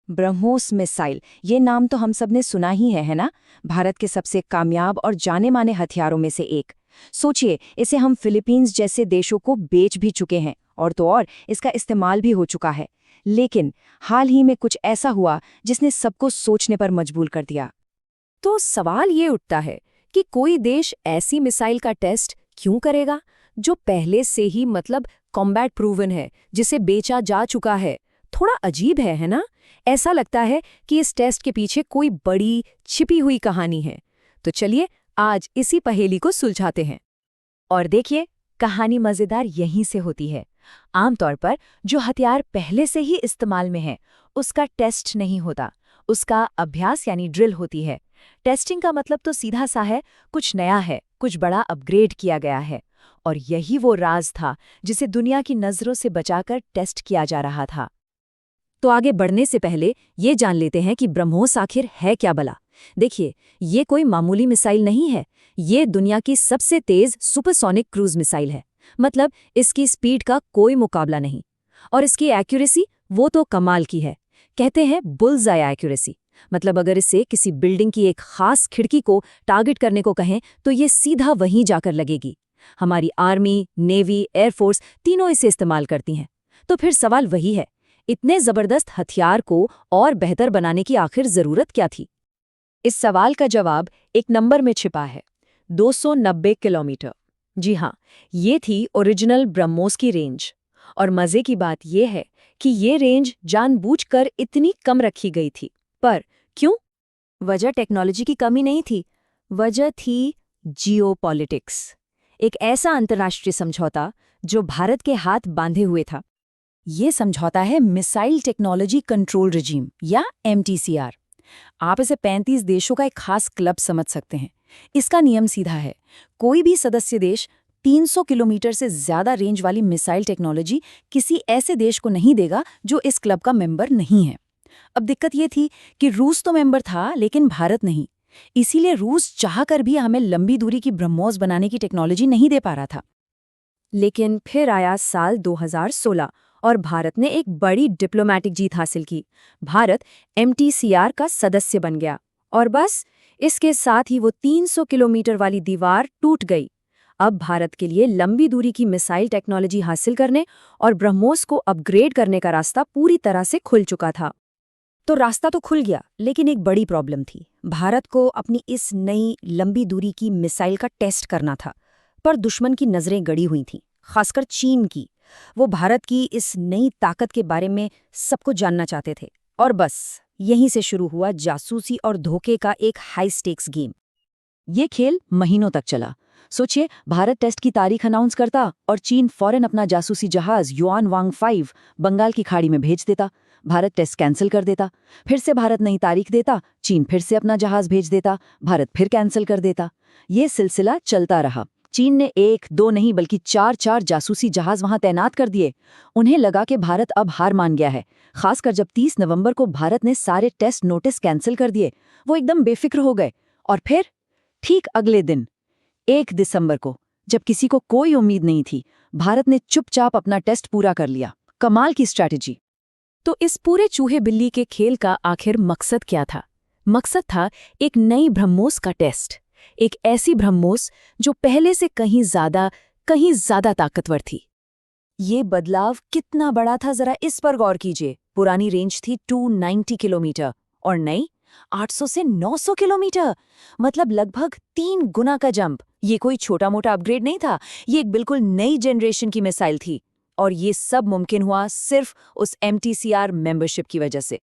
BrahMos missile, ये नाम तो हम सब ने सुना ही है ना? भारत के सबसे कामयाब और जाने माने हथियारों में से एक। सोचिए, इसे हम फिलीपींस जैसे देशों को बेच भी चुके हैं, और तो और इसका इस्तेमाल भी हो चुका है। लेकिन हाल ही में कुछ ऐसा हुआ जिसने सबको सोचने पर मजबूर कर दिया। तो सवाल ये उठता है कि कोई देश ऐसी मिसाइल का टेस्ट क्यों करेगा जो पहले से ही कॉम्बैट प्रूवन है, जिसे बेचा जा चुका है। थोड़ा अजीब है ना? ऐसा लगता है कि इस टेस्ट के पीछे कोई बड़ी छिपी हुई कहानी है। तो चलिए आज इसी पहेली को सुलझाते हैं। और देखिए, कहानी मजेदार यहीं से होती है। आमतौर पर जो हथियार पहले से ही इस्तेमाल में है, उसका टेस्ट नहीं होता, उसका अभ्यास यानी ड्रिल होती है। टेस्टिंग का मतलब तो सीधा सा है, कुछ नया है, कुछ बड़ा अपग्रेड किया गया है। और यही वो राज था जिसे दुनिया की नज़रों से बचाकर टेस्ट किया जा रहा था। तो आगे बढ़ने से पहले ये जान लेते हैं कि ब्रह्मोस आखिर है क्या भला। देखिए, ये कोई मामूली मिसाइल नहीं है, ये दुनिया की सबसे तेज सुपरसोनिक क्रूज मिसाइल है। मतलब इसकी स्पीड का कोई मुकाबला नहीं। और इसकी एक्यूरेसी वो तो कमाल की है। कहते हैं बुल्स आई एक्यूरेसी। मतलब अगर इसे किसी बिल्डिंग की एक खास खिड़की को टारगेट करने को कहें तो ये सीधा वहीं जाकर लगेगी। हमारी आर्मी, नेवी, एयरफोर्स तीनों इसे इस्तेमाल करती हैं। तो फिर सवाल वही है, इतने जबरदस्त हथियार को और बेहतर बनाने की आखिर जरूरत क्या थी? इस सवाल का जवाब एक नंबर में छिपा है, 290 किलोमीटर। जी हाँ, ये थी ओरिजिनल ब्रह्मोस की रेंज। और मजे की बात यह है कि ये रेंज जानबूझकर इतनी कम रखी गई थी। पर क्यों? वजह टेक्नोलॉजी की कमी नहीं थी, वजह थी जियोपॉलिटिक्स। एक ऐसा अंतर्राष्ट्रीय समझौता जो भारत के हाथ बांधे हुए था। ये समझौता है मिसाइल टेक्नोलॉजी कंट्रोल रिजीम या MTCR। आप इसे 35 देशों का एक खास क्लब समझ सकते हैं। इसका नियम सीधा है, कोई भी सदस्य देश 300 किलोमीटर से ज्यादा रेंज वाली मिसाइल टेक्नोलॉजी किसी ऐसे देश को नहीं देगा जो इस क्लब का मेंबर नहीं है। अब दिक्कत ये थी कि रूस तो मेंबर था लेकिन भारत नहीं। इसीलिए रूस चाहकर भी हमें लंबी दूरी की ब्रह्मोस बनाने की टेक्नोलॉजी नहीं दे पा रहा था। लेकिन फिर आया साल 2016 और भारत ने एक बड़ी डिप्लोमैटिक जीत हासिल की। भारत MTCR का सदस्य बन गया और बस इसके साथ ही वो 300 किलोमीटर वाली दीवार टूट गई। अब भारत के लिए लंबी दूरी की मिसाइल टेक्नोलॉजी हासिल करने और ब्रह्मोस को अपग्रेड करने का रास्ता पूरी तरह से खुल चुका था। तो रास्ता तो खुल गया, लेकिन एक बड़ी प्रॉब्लम थी। भारत को अपनी इस नई लंबी दूरी की मिसाइल का टेस्ट करना था, पर दुश्मन की नज़रें गड़ी हुई थीं, खासकर चीन की। वो भारत की इस नई ताकत के बारे में सब कुछ जानना चाहते थे। और बस यहीं से शुरू हुआ जासूसी और धोखे का एक हाई स्टेक्स गेम। ये खेल महीनों तक चला। सोचिए, भारत टेस्ट की तारीख अनाउंस करता और चीन फौरन अपना जासूसी जहाज युआन वांग 5 बंगाल की खाड़ी में भेज देता। भारत टेस्ट कैंसिल कर देता, फिर से भारत नई तारीख देता, चीन फिर से अपना जहाज भेज देता, भारत फिर कैंसिल कर देता। ये सिलसिला चलता रहा। चीन ने 1-2 नहीं बल्कि 4-4 जासूसी जहाज वहां तैनात कर दिए। उन्हें लगा कि भारत अब हार मान गया है। खासकर जब 30 नवंबर को भारत ने सारे टेस्ट नोटिस कैंसिल कर दिए, वो एकदम बेफिक्र हो गए। और फिर ठीक अगले दिन 1 दिसंबर को, जब किसी को कोई उम्मीद नहीं थी, भारत ने चुपचाप अपना टेस्ट पूरा कर लिया। कमाल की स्ट्रैटेजी। तो इस पूरे चूहे बिल्ली के खेल का आखिर मकसद क्या था? मकसद था एक नई ब्रह्मोस का टेस्ट। एक ऐसी ब्रह्मोस जो पहले से कहीं ज्यादा ताकतवर थी। ये बदलाव कितना बड़ा था, जरा इस पर गौर कीजिए। पुरानी रेंज थी 290 किलोमीटर और नई 800 से 900 किलोमीटर। मतलब लगभग 3 गुना का जंप। ये कोई छोटा मोटा अपग्रेड नहीं था, ये एक बिल्कुल नई जनरेशन की मिसाइल थी। और ये सब मुमकिन हुआ सिर्फ उस MTCR मेंबरशिप की वजह से।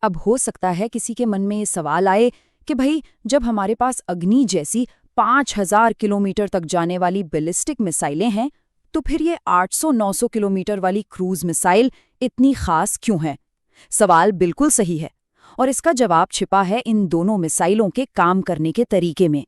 अब हो सकता है किसी के मन में ये सवाल आए कि भाई, जब हमारे पास अग्नि जैसी 5000 किलोमीटर तक जाने वाली बैलिस्टिक मिसाइलें हैं, तो फिर ये 800-900 किलोमीटर वाली क्रूज मिसाइल इतनी खास क्यों है? सवाल बिल्कुल सही है और इसका जवाब छिपा है इन दोनों मिसाइलों के काम करने के तरीके में।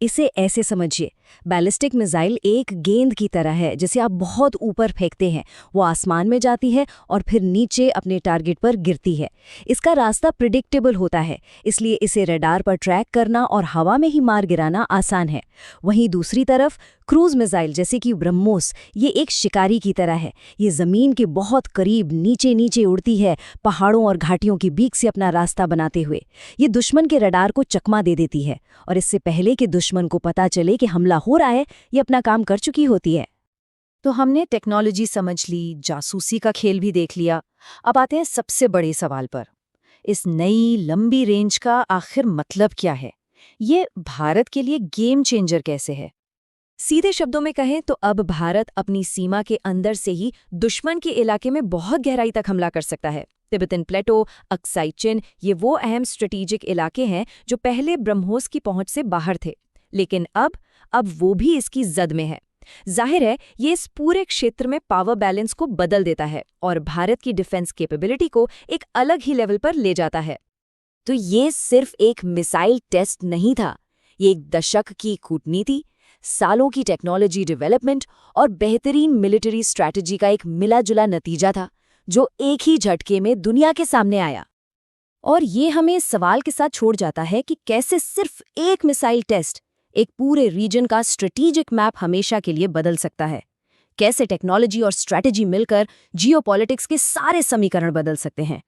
इसे ऐसे समझिए, बैलिस्टिक मिसाइल एक गेंद की तरह है जिसे आप बहुत ऊपर फेंकते हैं। वो आसमान में जाती है और फिर नीचे अपने टारगेट पर गिरती है। इसका रास्ता प्रिडिक्टेबल होता है, इसलिए इसे रडार पर ट्रैक करना और हवा में ही मार गिराना आसान है। वहीं दूसरी तरफ क्रूज मिसाइल जैसे कि ब्रह्मोस, ये एक शिकारी की तरह है। ये जमीन के बहुत करीब नीचे नीचे उड़ती है, पहाड़ों और घाटियों के बीच से अपना रास्ता बनाते हुए। ये दुश्मन के रडार को चकमा दे देती है और इससे पहले कि दुश्मन को पता चले कि हमला हो रहा है, ये अपना काम कर चुकी होती है। तो हमने टेक्नोलॉजी समझ ली, जासूसी का खेल भी देख लिया। अब आते हैं सबसे बड़े सवाल पर। इस नई लंबी रेंज का आखिर मतलब क्या है? ये भारत के लिए गेम चेंजर कैसे है? सीधे शब्दों में कहें तो अब भारत अपनी सीमा के अंदर से ही दुश्मन के इलाके में बहुत गहराई तक हमला कर सकता है। तिब्बतन प्लेटो, अक्साई चिन, ये वो अहम स्ट्रेटेजिक इलाके हैं जो पहले ब्रह्मोस की पहुंच से बाहर थे, लेकिन अब वो भी इसकी जद में है। जाहिर है, ये इस पूरे क्षेत्र में पावर बैलेंस को बदल देता है और भारत की डिफेंस कैपेबिलिटी को एक अलग ही लेवल पर ले जाता है। तो ये सिर्फ एक मिसाइल टेस्ट नहीं था, ये एक दशक की कूटनीति, सालों की टेक्नोलॉजी डेवलपमेंट और बेहतरीन मिलिट्री स्ट्रैटेजी का एक मिला-जुला नतीजा था, जो एक ही झटके में दुनिया के सामने आया। और ये हमें इस सवाल के साथ छोड़ जाता है कि कैसे सिर्फ एक मिसाइल टेस्ट एक पूरे रीजन का स्ट्रेटेजिक मैप हमेशा के लिए बदल सकता है। कैसे टेक्नोलॉजी और स्ट्रैटेजी मिलकर जियोपॉलिटिक्स के सारे समीकरण बदल सकते हैं।